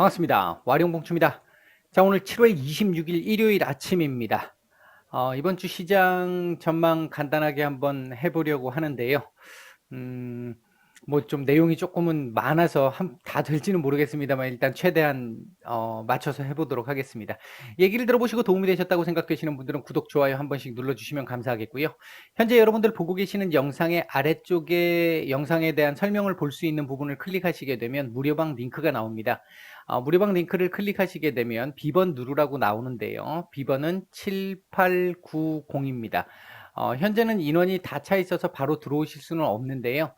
반갑습니다. 와룡봉추입니다. 자, 오늘 7월 26일 일요일 아침입니다. 이번 주 시장 전망 간단하게 한번 해보려고 하는데요. 뭐 좀 내용이 조금은 많아서 다 될지는 모르겠습니다만 일단 최대한 맞춰서 해보도록 하겠습니다. 얘기를 들어보시고 도움이 되셨다고 생각되시는 분들은 구독, 좋아요 한 번씩 눌러주시면 감사하겠고요. 현재 여러분들 보고 계시는 영상의 아래쪽에 영상에 대한 설명을 볼 수 있는 부분을 클릭하시게 되면 무료방 링크가 나옵니다. 무료방 링크를 클릭하시게 되면 비번 누르라고 나오는데요. 비번은 7890입니다. 현재는 인원이 다 차 있어서 바로 들어오실 수는 없는데요.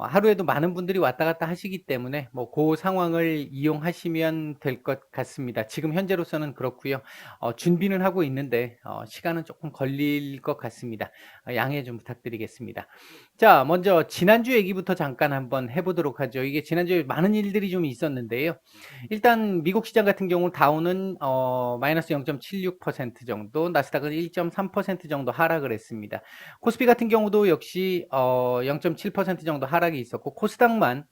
하루에도 많은 분들이 왔다 갔다 하시기 때문에 뭐 그 상황을 이용하시면 될 것 같습니다. 지금 현재로서는 그렇고요. 준비는 하고 있는데 시간은 조금 걸릴 것 같습니다. 양해 좀 부탁드리겠습니다. 자, 먼저 지난주 얘기부터 잠깐 한번 해보도록 하죠. 이게 지난주에 많은 일들이 좀 있었는데요. 일단 미국 시장 같은 경우 다우는 마이너스 0.76% 정도, 나스닥은 1.3% 정도 하락을 했습니다. 코스피 같은 경우도 역시 0.7% 정도 하락이 있었고 코스닥만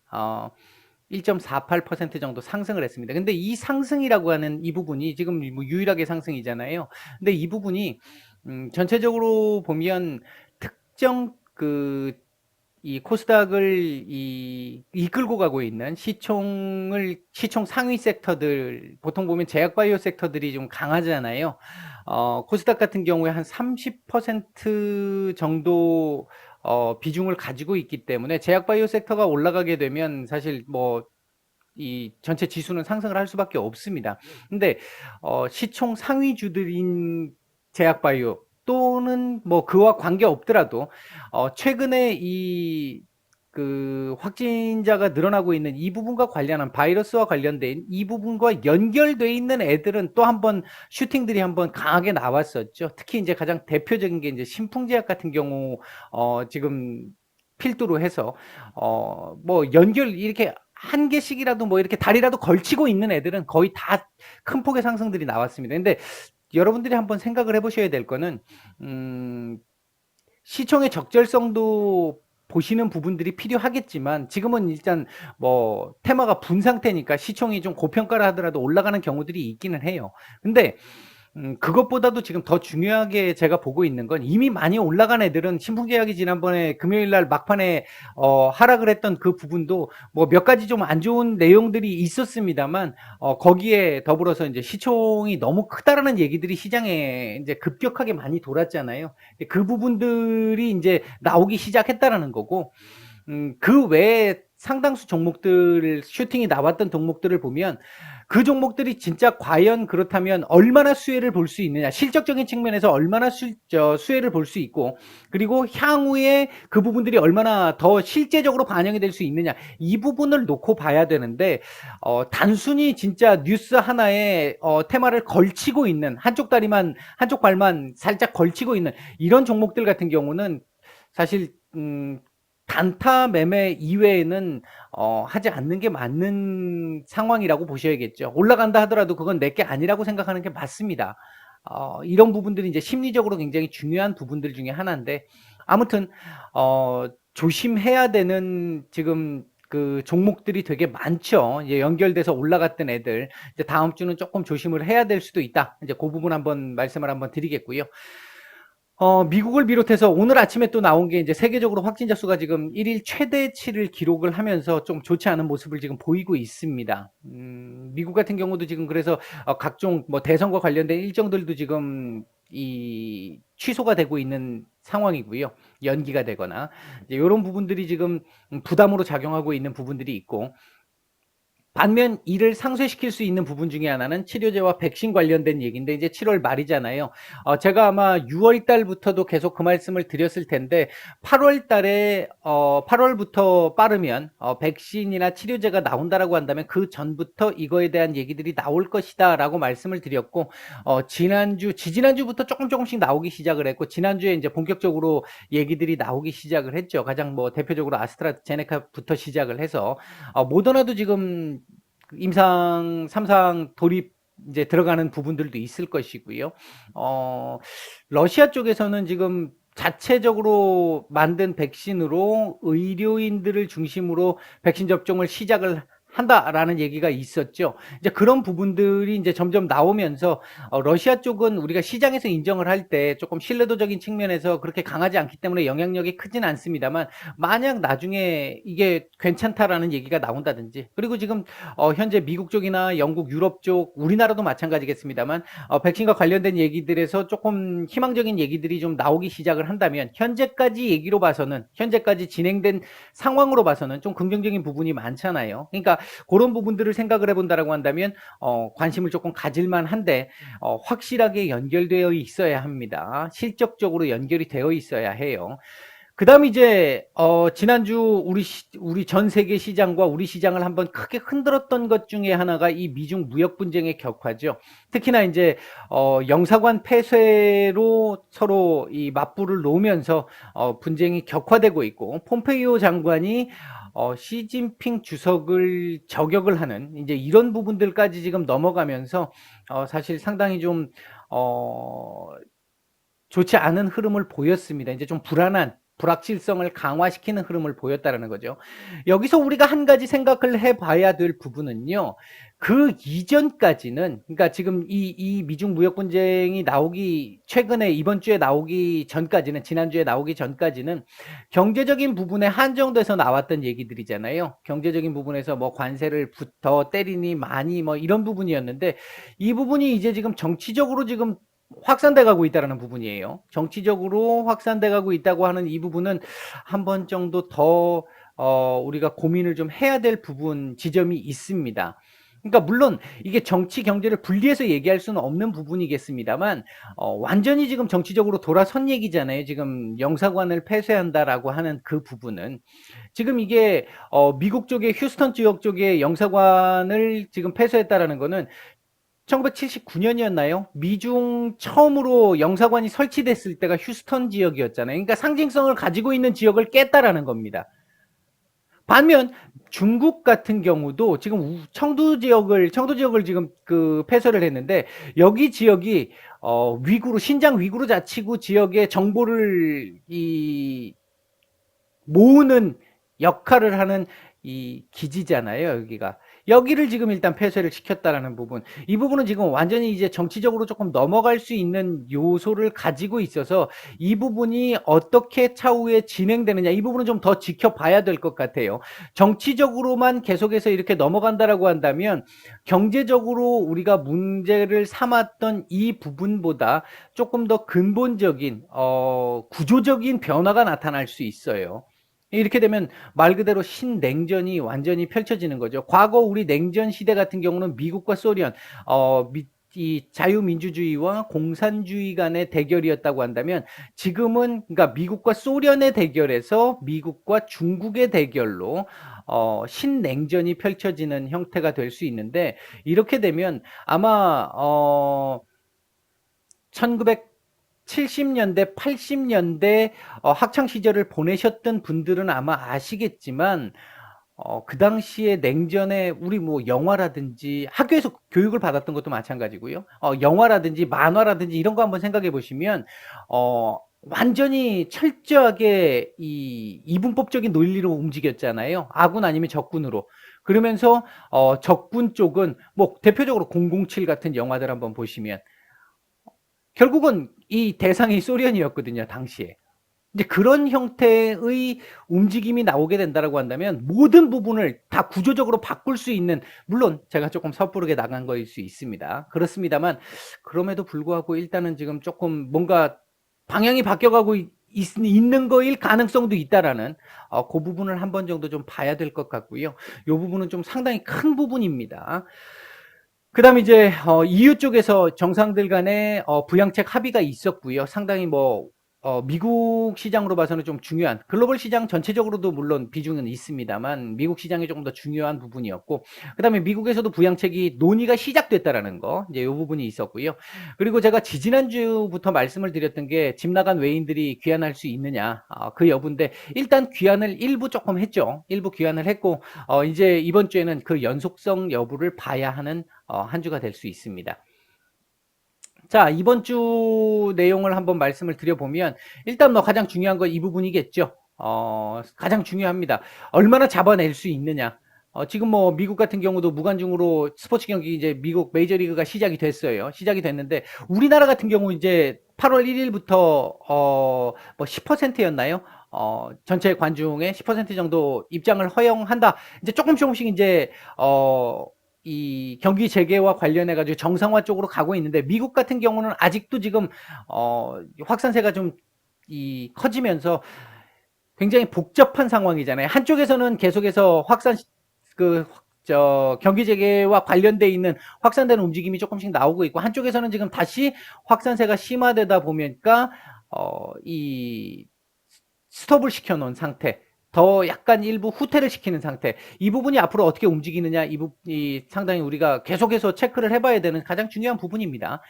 1.48% 정도 상승을 했습니다. 근데 이 상승이라고 하는 이 부분이 지금 뭐 유일하게 상승이잖아요. 근데 이 부분이 전체적으로 보면 특정 이 코스닥을 이끌고 가고 있는 시총 상위 섹터들, 보통 보면 제약바이오 섹터들이 좀 강하잖아요. 코스닥 같은 경우에 한 30% 정도 비중을 가지고 있기 때문에 제약바이오 섹터가 올라가게 되면 사실 뭐 이 전체 지수는 상승을 할 수밖에 없습니다. 근데 시총 상위주들인 제약바이오 또는 뭐 그와 관계 없더라도 최근에 확진자가 늘어나고 있는 이 부분과 관련한 바이러스와 관련된 이 부분과 연결돼 있는 애들은 또 한번 슈팅들이 한번 강하게 나왔었죠. 특히 이제 가장 대표적인 게 이제 신풍제약 같은 경우 지금 필두로 해서 뭐 연결 이렇게 한 개씩이라도 뭐 이렇게 다리라도 걸치고 있는 애들은 거의 다 큰 폭의 상승들이 나왔습니다. 근데 여러분들이 한번 생각을 해보셔야 될 거는 시총의 적절성도 보시는 부분들이 필요하겠지만 지금은 일단 뭐 테마가 분 상태니까 시총이 좀 고평가를 하더라도 올라가는 경우들이 있기는 해요. 근데 그것보다도 지금 더 중요하게 제가 보고 있는 건 이미 많이 올라간 애들은 신풍제약이 지난번에 금요일 날 막판에 하락을 했던 그 부분도 뭐 몇 가지 좀 안 좋은 내용들이 있었습니다만 거기에 더불어서 이제 시총이 너무 크다라는 얘기들이 시장에 이제 급격하게 많이 돌았잖아요. 그 부분들이 이제 나오기 시작했다라는 거고 그 외에 상당수 종목들 슈팅이 나왔던 종목들을 보면 그 종목들이 진짜 과연 그렇다면 얼마나 수혜를 볼 수 있느냐, 실적적인 측면에서 얼마나 수혜를 볼 수 있고, 그리고 향후에 그 부분들이 얼마나 더 실제적으로 반영이 될 수 있느냐, 이 부분을 놓고 봐야 되는데 단순히 진짜 뉴스 하나에 테마를 걸치고 있는 한쪽 발만 살짝 걸치고 있는 이런 종목들 같은 경우는 사실 단타 매매 이외에는 하지 않는 게 맞는 상황이라고 보셔야겠죠. 올라간다 하더라도 그건 내게 아니라고 생각하는 게 맞습니다. 이런 부분들이 이제 심리적으로 굉장히 중요한 부분들 중에 하나인데 아무튼 조심해야 되는 지금 그 종목들이 되게 많죠. 이제 연결돼서 올라갔던 애들 이제 다음 주는 조금 조심을 해야 될 수도 있다. 이제 그 부분 한번 말씀을 한번 드리겠고요. 미국을 비롯해서 오늘 아침에 또 나온 게 이제 세계적으로 확진자 수가 지금 1일 최대치를 기록을 하면서 좀 좋지 않은 모습을 지금 보이고 있습니다. 미국 같은 경우도 지금 그래서 각종 뭐 대선과 관련된 일정들도 지금 취소가 되고 있는 상황이고요. 연기가 되거나 이제 이런 부분들이 지금 부담으로 작용하고 있는 부분들이 있고 반면 이를 상쇄시킬 수 있는 부분 중에 하나는 치료제와 백신 관련된 얘기인데 이제 7월 말이잖아요. 제가 아마 6월 달부터도 계속 그 말씀을 드렸을 텐데 8월 달에 8월부터 빠르면 백신이나 치료제가 나온다라고 한다면 그 전부터 이거에 대한 얘기들이 나올 것이다라고 말씀을 드렸고 지지난주부터 조금씩 나오기 시작을 했고 지난주에 이제 본격적으로 얘기들이 나오기 시작을 했죠. 가장 뭐 대표적으로 아스트라제네카부터 시작을 해서 모더나도 지금 임상 3상 돌입 이제 들어가는 부분들도 있을 것이고요. 러시아 쪽에서는 지금 자체적으로 만든 백신으로 의료인들을 중심으로 백신 접종을 시작을 한다라는 얘기가 있었죠. 이제 그런 부분들이 이제 점점 나오면서 러시아 쪽은 우리가 시장에서 인정을 할 때 조금 신뢰도적인 측면에서 그렇게 강하지 않기 때문에 영향력이 크진 않습니다만 만약 나중에 이게 괜찮다라는 얘기가 나온다든지 그리고 지금 현재 미국 쪽이나 영국, 유럽 쪽, 우리나라도 마찬가지겠습니다만 백신과 관련된 얘기들에서 조금 희망적인 얘기들이 좀 나오기 시작을 한다면 현재까지 얘기로 봐서는 현재까지 진행된 상황으로 봐서는 좀 긍정적인 부분이 많잖아요. 그러니까 그런 부분들을 생각을 해본다라고 한다면 관심을 조금 가질만 한데 확실하게 연결되어 있어야 합니다. 실적적으로 연결이 되어 있어야 해요. 그다음 이제 지난주 우리 전 세계 시장과 우리 시장을 한번 크게 흔들었던 것 중에 하나가 이 미중 무역 분쟁의 격화죠. 특히나 이제 영사관 폐쇄로 서로 이 맞불을 놓으면서 분쟁이 격화되고 있고 폼페이오 장관이 시진핑 주석을 저격을 하는 이제 이런 부분들까지 지금 넘어가면서 사실 상당히 좀 좋지 않은 흐름을 보였습니다. 이제 좀 불확실성을 강화시키는 흐름을 보였다라는 거죠. 여기서 우리가 한 가지 생각을 해봐야 될 부분은요. 그 이전까지는 그러니까 지금 이 미중 무역 분쟁이 나오기 최근에 이번 주에 나오기 전까지는 지난주에 나오기 전까지는 경제적인 부분에 한정돼서 나왔던 얘기들이잖아요. 경제적인 부분에서 뭐 관세를 더 때리니 많이 뭐 이런 부분이었는데 이 부분이 이제 지금 정치적으로 지금 확산돼 가고 있다는 부분이에요. 정치적으로 확산돼 가고 있다고 하는 이 부분은 한 번 정도 더 우리가 고민을 좀 해야 될 부분 지점이 있습니다. 그러니까 물론 이게 정치 경제를 분리해서 얘기할 수는 없는 부분이겠습니다만 완전히 지금 정치적으로 돌아선 얘기잖아요. 지금 영사관을 폐쇄한다라고 하는 그 부분은 지금 이게 미국 쪽의 휴스턴 지역 쪽의 영사관을 지금 폐쇄했다라는 거는 1979년이었나요? 미중 처음으로 영사관이 설치됐을 때가 휴스턴 지역이었잖아요. 그러니까 상징성을 가지고 있는 지역을 깼다라는 겁니다. 반면 중국 같은 경우도 지금 청두 지역을 지금 그 폐쇄를 했는데 여기 지역이 위구르 신장 위구르 자치구 지역의 정보를 모으는 역할을 하는 이 기지잖아요, 여기가. 여기를 지금 일단 폐쇄를 시켰다라는 부분. 이 부분은 지금 완전히 이제 정치적으로 조금 넘어갈 수 있는 요소를 가지고 있어서 이 부분이 어떻게 차후에 진행되느냐, 이 부분은 좀 더 지켜봐야 될 것 같아요. 정치적으로만 계속해서 이렇게 넘어간다라고 한다면 경제적으로 우리가 문제를 삼았던 이 부분보다 조금 더 근본적인, 구조적인 변화가 나타날 수 있어요. 이렇게 되면 말 그대로 신냉전이 완전히 펼쳐지는 거죠. 과거 우리 냉전 시대 같은 경우는 미국과 소련, 이 자유민주주의와 공산주의 간의 대결이었다고 한다면 지금은 그러니까 미국과 소련의 대결에서 미국과 중국의 대결로 신냉전이 펼쳐지는 형태가 될 수 있는데 이렇게 되면 아마 1970년대, 80년대 학창 시절을 보내셨던 분들은 아마 아시겠지만 그 당시에 냉전에 우리 뭐 영화라든지 학교에서 교육을 받았던 것도 마찬가지고요. 영화라든지 만화라든지 이런 거 한번 생각해 보시면 완전히 철저하게 이 이분법적인 논리로 움직였잖아요. 아군 아니면 적군으로. 그러면서 적군 쪽은 뭐 대표적으로 007 같은 영화들 한번 보시면 결국은 이 대상이 소련이었거든요, 당시에. 이제 그런 형태의 움직임이 나오게 된다라고 한다면 모든 부분을 다 구조적으로 바꿀 수 있는, 물론 제가 조금 섣부르게 나간 거일 수 있습니다. 그렇습니다만 그럼에도 불구하고 일단은 지금 조금 뭔가 방향이 바뀌어가고 있는 거일 가능성도 있다라는 그 부분을 한 번 정도 좀 봐야 될 것 같고요. 이 부분은 좀 상당히 큰 부분입니다. 그다음에 이제 EU 쪽에서 정상들 간에 부양책 합의가 있었고요. 상당히 뭐 미국 시장으로 봐서는 좀 중요한, 글로벌 시장 전체적으로도 물론 비중은 있습니다만 미국 시장이 조금 더 중요한 부분이었고, 그다음에 미국에서도 부양책이 논의가 시작됐다라는 거, 이제 이 부분이 있었고요. 그리고 제가 지지난주부터 말씀을 드렸던 게 집 나간 외인들이 귀환할 수 있느냐, 그 여부인데 일단 귀환을 일부 조금 했죠. 일부 귀환을 했고 이제 이번 주에는 그 연속성 여부를 봐야 하는 한 주가 될 수 있습니다. 자, 이번 주 내용을 한번 말씀을 드려보면 일단 뭐 가장 중요한 건 이 부분이겠죠. 가장 중요합니다. 얼마나 잡아낼 수 있느냐. 지금 뭐 미국 같은 경우도 무관중으로 스포츠 경기 이제 미국 메이저리그가 시작이 됐어요. 시작이 됐는데 우리나라 같은 경우 이제 8월 1일부터 뭐 10%였나요? 전체 관중의 10% 정도 입장을 허용한다. 이제 조금씩 이제 이 경기 재개와 관련해 가지고 정상화 쪽으로 가고 있는데 미국 같은 경우는 아직도 지금 확산세가 좀 커지면서 굉장히 복잡한 상황이잖아요. 한쪽에서는 계속해서 경기 재개와 관련돼 있는 확산되는 움직임이 조금씩 나오고 있고, 한쪽에서는 지금 다시 확산세가 심화되다 보니까, 이 스톱을 시켜놓은 상태, 더 약간 일부 후퇴를 시키는 상태, 이 부분이 앞으로 어떻게 움직이느냐, 상당히 우리가 계속해서 체크를 해봐야 되는 가장 중요한 부분입니다.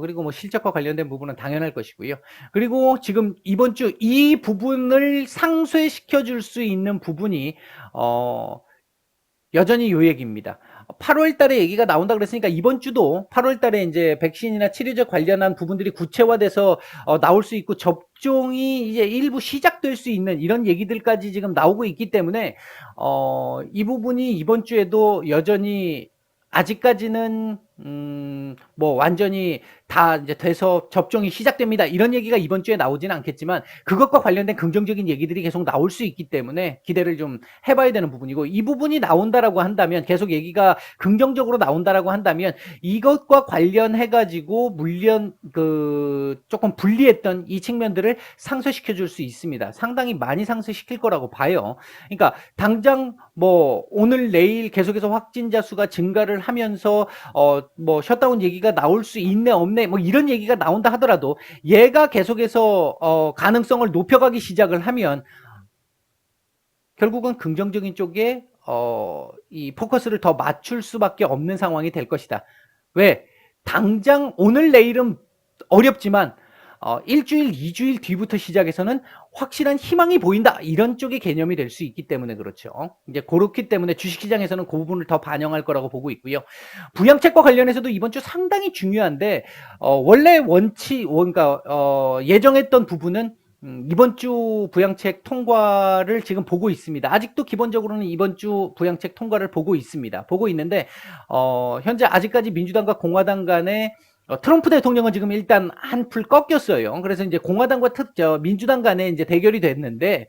그리고 뭐 실적과 관련된 부분은 당연할 것이고요. 그리고 지금 이번 주 이 부분을 상쇄시켜 줄 수 있는 부분이 여전히 요 얘기입니다. 8월 달에 얘기가 나온다 그랬으니까 이번 주도 8월 달에 이제 백신이나 치료제 관련한 부분들이 구체화돼서 나올 수 있고, 접종이 이제 일부 시작될 수 있는 이런 얘기들까지 지금 나오고 있기 때문에 이 부분이 이번 주에도 여전히 아직까지는 뭐 완전히 다 이제 돼서 접종이 시작됩니다, 이런 얘기가 이번 주에 나오지는 않겠지만 그것과 관련된 긍정적인 얘기들이 계속 나올 수 있기 때문에 기대를 좀 해봐야 되는 부분이고, 이 부분이 나온다라고 한다면, 계속 얘기가 긍정적으로 나온다라고 한다면 이것과 관련해 가지고 물론 조금 불리했던 이 측면들을 상쇄시켜 줄 수 있습니다. 상당히 많이 상쇄시킬 거라고 봐요. 그러니까 당장 뭐 오늘 내일 계속해서 확진자 수가 증가를 하면서 뭐 셧다운 얘기가 나올 수 있네 없네 뭐 이런 얘기가 나온다 하더라도, 얘가 계속해서 가능성을 높여가기 시작을 하면 결국은 긍정적인 쪽에 이 포커스를 더 맞출 수밖에 없는 상황이 될 것이다. 왜? 당장 오늘 내일은 어렵지만 일주일, 2주일 뒤부터 시작해서는 확실한 희망이 보인다, 이런 쪽의 개념이 될 수 있기 때문에 그렇죠. 이제 그렇기 때문에 주식시장에서는 그 부분을 더 반영할 거라고 보고 있고요. 부양책과 관련해서도 이번 주 상당히 중요한데, 원래 그러니까 예정했던 부분은 이번 주 부양책 통과를 지금 보고 있습니다. 아직도 기본적으로는 이번 주 부양책 통과를 보고 있습니다. 보고 있는데 현재 아직까지 민주당과 공화당 간에 트럼프 대통령은 지금 일단 한풀 꺾였어요. 그래서 이제 공화당과 민주당 간에 이제 대결이 됐는데,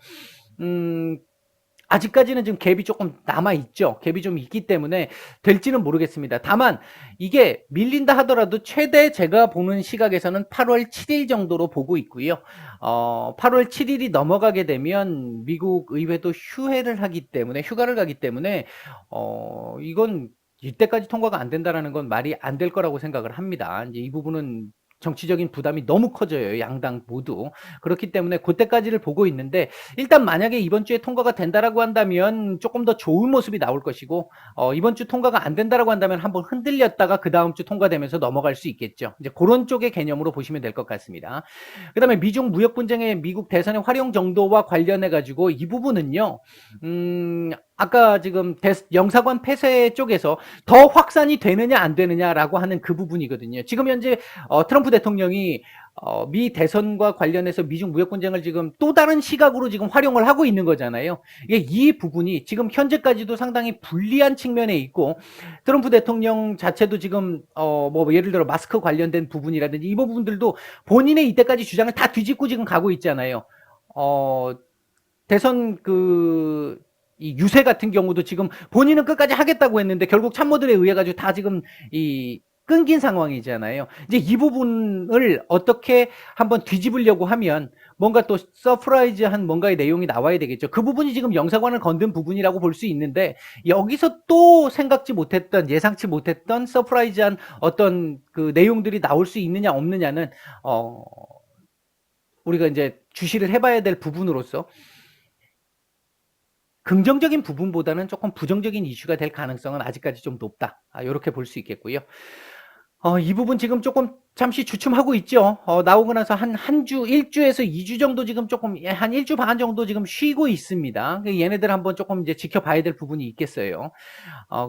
아직까지는 지금 갭이 조금 남아있죠. 갭이 좀 있기 때문에 될지는 모르겠습니다. 다만 이게 밀린다 하더라도 최대 제가 보는 시각에서는 8월 7일 정도로 보고 있고요. 8월 7일이 넘어가게 되면 미국 의회도 휴가를 가기 때문에 이건 이때까지 통과가 안 된다라는 건 말이 안 될 거라고 생각을 합니다. 이제 이 부분은 정치적인 부담이 너무 커져요, 양당 모두. 그렇기 때문에 그때까지를 보고 있는데, 일단 만약에 이번 주에 통과가 된다라고 한다면 조금 더 좋은 모습이 나올 것이고, 이번 주 통과가 안 된다라고 한다면 한번 흔들렸다가 그 다음 주 통과되면서 넘어갈 수 있겠죠. 이제 그런 쪽의 개념으로 보시면 될 것 같습니다. 그 다음에 미중 무역 분쟁의 미국 대선의 활용 정도와 관련해 가지고 이 부분은요, 아까 지금 영사관 폐쇄 쪽에서 더 확산이 되느냐 안 되느냐라고 하는 그 부분이거든요. 지금 현재 트럼프 대통령이 미 대선과 관련해서 미중 무역 분쟁을 지금 또 다른 시각으로 지금 활용을 하고 있는 거잖아요. 이 부분이 지금 현재까지도 상당히 불리한 측면에 있고, 트럼프 대통령 자체도 지금 뭐 예를 들어 마스크 관련된 부분이라든지 이 부분들도 본인의 이때까지 주장을 다 뒤집고 지금 가고 있잖아요. 대선 이 유세 같은 경우도 지금 본인은 끝까지 하겠다고 했는데 결국 참모들에 의해 가지고 다 지금 끊긴 상황이잖아요. 이제 이 부분을 어떻게 한번 뒤집으려고 하면 뭔가 또 서프라이즈한 뭔가의 내용이 나와야 되겠죠. 그 부분이 지금 영사관을 건든 부분이라고 볼 수 있는데, 여기서 또 예상치 못했던 서프라이즈한 어떤 그 내용들이 나올 수 있느냐 없느냐는 우리가 이제 주시를 해봐야 될 부분으로서 긍정적인 부분보다는 조금 부정적인 이슈가 될 가능성은 아직까지 좀 높다, 이렇게 볼 수 있겠고요. 이 부분 지금 조금 잠시 주춤하고 있죠. 나오고 나서 한 주, 1주에서 2주 정도 지금 조금, 한 1주 반 정도 지금 쉬고 있습니다. 얘네들 한번 조금 이제 지켜봐야 될 부분이 있겠어요.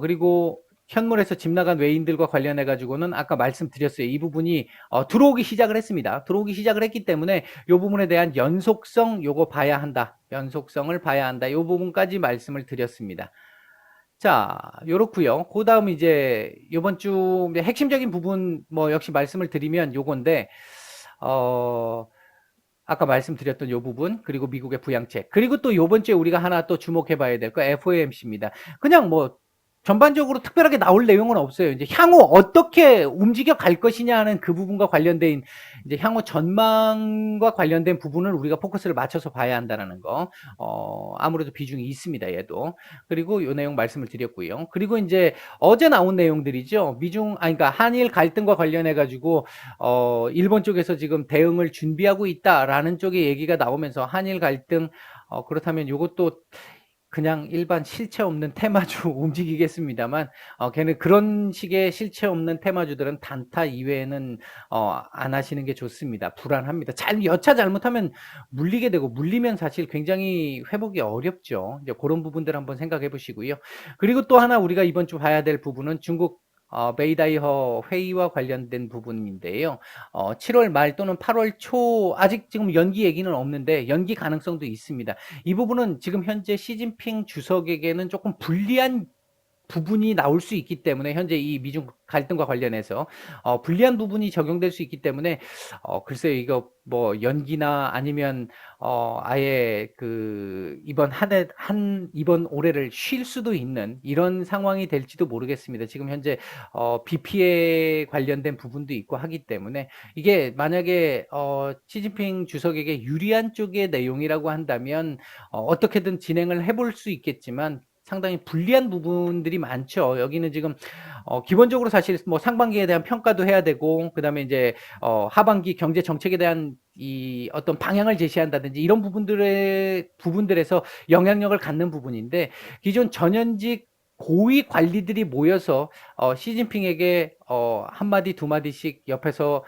그리고 현물에서 집 나간 외인들과 관련해 가지고는 아까 말씀드렸어요. 이 부분이 들어오기 시작을 했습니다. 들어오기 시작을 했기 때문에 이 부분에 대한 연속성, 요거 봐야 한다. 연속성을 봐야 한다. 이 부분까지 말씀을 드렸습니다. 자, 요렇고요. 그다음 이제 요번 주 핵심적인 부분 뭐 역시 말씀을 드리면 요건데 어 아까 말씀드렸던 요 부분, 그리고 미국의 부양책, 그리고 또 요번 주에 우리가 하나 또 주목해 봐야 될 거 FOMC입니다. 그냥 뭐 전반적으로 특별하게 나올 내용은 없어요. 이제 향후 어떻게 움직여 갈 것이냐 하는 그 부분과 관련된 이제 향후 전망과 관련된 부분을 우리가 포커스를 맞춰서 봐야 한다는 거. 아무래도 비중이 있습니다, 얘도. 그리고 요 내용 말씀을 드렸고요. 그리고 이제 어제 나온 내용들이죠. 그러니까 한일 갈등과 관련해 가지고 일본 쪽에서 지금 대응을 준비하고 있다라는 쪽의 얘기가 나오면서 한일 갈등, 그렇다면 요것도 그냥 일반 실체 없는 테마주 움직이겠습니다만, 걔는 그런 식의 실체 없는 테마주들은 단타 이외에는 안 하시는 게 좋습니다. 불안합니다. 여차 잘못하면 물리게 되고, 물리면 사실 굉장히 회복이 어렵죠. 이제 그런 부분들 한번 생각해 보시고요. 그리고 또 하나 우리가 이번 주 봐야 될 부분은 중국 베이다이허 회의와 관련된 부분인데요. 7월 말 또는 8월 초, 아직 지금 연기 얘기는 없는데 연기 가능성도 있습니다. 이 부분은 지금 현재 시진핑 주석에게는 조금 불리한 부분이 나올 수 있기 때문에, 현재 이 미중 갈등과 관련해서 불리한 부분이 적용될 수 있기 때문에 글쎄요, 이거 뭐 연기나 아니면 아예 그 이번 올해를 쉴 수도 있는 이런 상황이 될지도 모르겠습니다. 지금 현재 BP에 관련된 부분도 있고 하기 때문에, 이게 만약에 시진핑 주석에게 유리한 쪽의 내용이라고 한다면 어떻게든 진행을 해볼 수 있겠지만, 상당히 불리한 부분들이 많죠. 여기는 지금 기본적으로 사실 뭐 상반기에 대한 평가도 해야 되고, 그다음에 이제 하반기 경제 정책에 대한 이 어떤 방향을 제시한다든지 이런 부분들에서 영향력을 갖는 부분인데, 기존 전현직 고위 관리들이 모여서 시진핑에게 한마디 두 마디씩 옆에서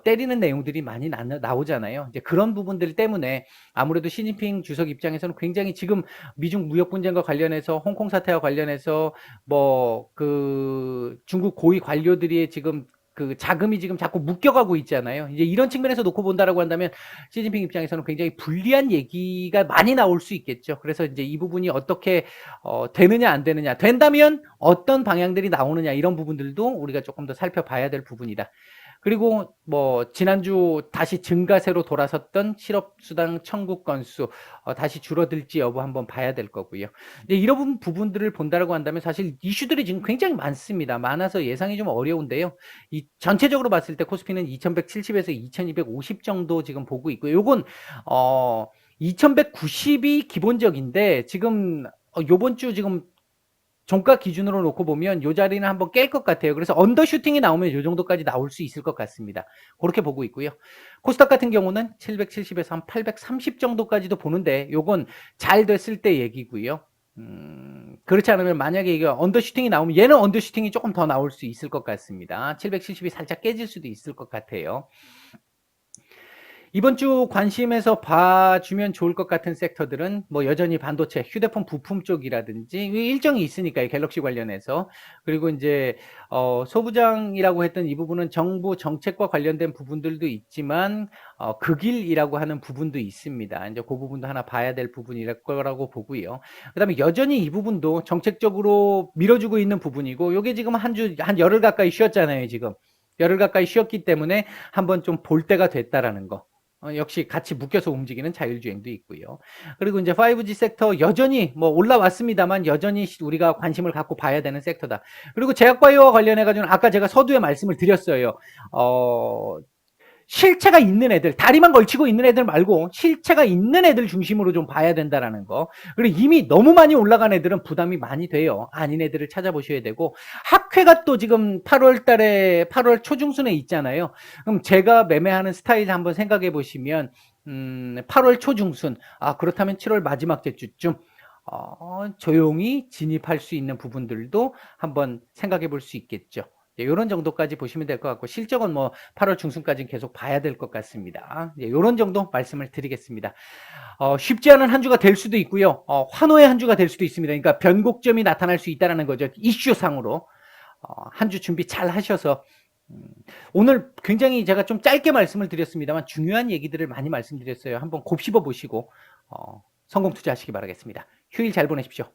때리는 내용들이 많이 나오잖아요. 이제 그런 부분들 때문에 아무래도 시진핑 주석 입장에서는 굉장히 지금 미중 무역 분쟁과 관련해서, 홍콩 사태와 관련해서 뭐 그 중국 고위 관료들이 지금 그 자금이 지금 자꾸 묶여가고 있잖아요. 이제 이런 측면에서 놓고 본다라고 한다면 시진핑 입장에서는 굉장히 불리한 얘기가 많이 나올 수 있겠죠. 그래서 이제 이 부분이 어떻게 되느냐 안 되느냐, 된다면 어떤 방향들이 나오느냐, 이런 부분들도 우리가 조금 더 살펴봐야 될 부분이다. 그리고 뭐 지난주 다시 증가세로 돌아섰던 실업수당 청구 건수 다시 줄어들지 여부 한번 봐야 될 거고요. 근데 이런 부분들을 본다라고 한다면 사실 이슈들이 지금 굉장히 많습니다. 많아서 예상이 좀 어려운데요. 이 전체적으로 봤을 때 코스피는 2170에서 2250 정도 지금 보고 있고요. 요건 2190이 기본적인데, 지금 요번 주 지금 종가 기준으로 놓고 보면 요 자리는 한번 깰 것 같아요. 그래서 언더슈팅이 나오면 요 정도까지 나올 수 있을 것 같습니다. 그렇게 보고 있고요. 코스닥 같은 경우는 770에서 한 830 정도까지도 보는데, 요건 잘 됐을 때 얘기고요. 그렇지 않으면 만약에 이게 언더슈팅이 나오면 얘는 언더슈팅이 조금 더 나올 수 있을 것 같습니다. 770이 살짝 깨질 수도 있을 것 같아요. 이번 주 관심에서 봐주면 좋을 것 같은 섹터들은 뭐 여전히 반도체, 휴대폰 부품 쪽이라든지 일정이 있으니까요, 갤럭시 관련해서. 그리고 이제 소부장이라고 했던 이 부분은 정부 정책과 관련된 부분들도 있지만 극일이라고 하는 부분도 있습니다. 이제 그 부분도 하나 봐야 될 부분이랄 거라고 보고요. 그다음에 여전히 이 부분도 정책적으로 밀어주고 있는 부분이고, 요게 지금 한 열흘 가까이 쉬었잖아요. 지금 열흘 가까이 쉬었기 때문에 한번 좀 볼 때가 됐다라는 거. 역시 같이 묶여서 움직이는 자율주행도 있고요. 그리고 이제 5G 섹터 여전히 뭐 올라왔습니다만 여전히 우리가 관심을 갖고 봐야 되는 섹터다. 그리고 제약바이오와 관련해 가지고는 아까 제가 서두에 말씀을 드렸어요. 실체가 있는 애들, 다리만 걸치고 있는 애들 말고 실체가 있는 애들 중심으로 좀 봐야 된다라는 거. 그리고 이미 너무 많이 올라간 애들은 부담이 많이 돼요. 아닌 애들을 찾아보셔야 되고, 학회가 또 지금 8월 초중순에 있잖아요. 그럼 제가 매매하는 스타일 한번 생각해 보시면 8월 초중순, 그렇다면 7월 마지막 주쯤 조용히 진입할 수 있는 부분들도 한번 생각해 볼 수 있겠죠. 이런 정도까지 보시면 될 것 같고, 실적은 뭐 8월 중순까지는 계속 봐야 될 것 같습니다. 이런 정도 말씀을 드리겠습니다. 쉽지 않은 한 주가 될 수도 있고요. 환호의 한 주가 될 수도 있습니다. 그러니까 변곡점이 나타날 수 있다는 거죠. 이슈상으로. 한 주 준비 잘 하셔서, 오늘 굉장히 제가 좀 짧게 말씀을 드렸습니다만 중요한 얘기들을 많이 말씀드렸어요. 한번 곱씹어 보시고 성공 투자하시기 바라겠습니다. 휴일 잘 보내십시오.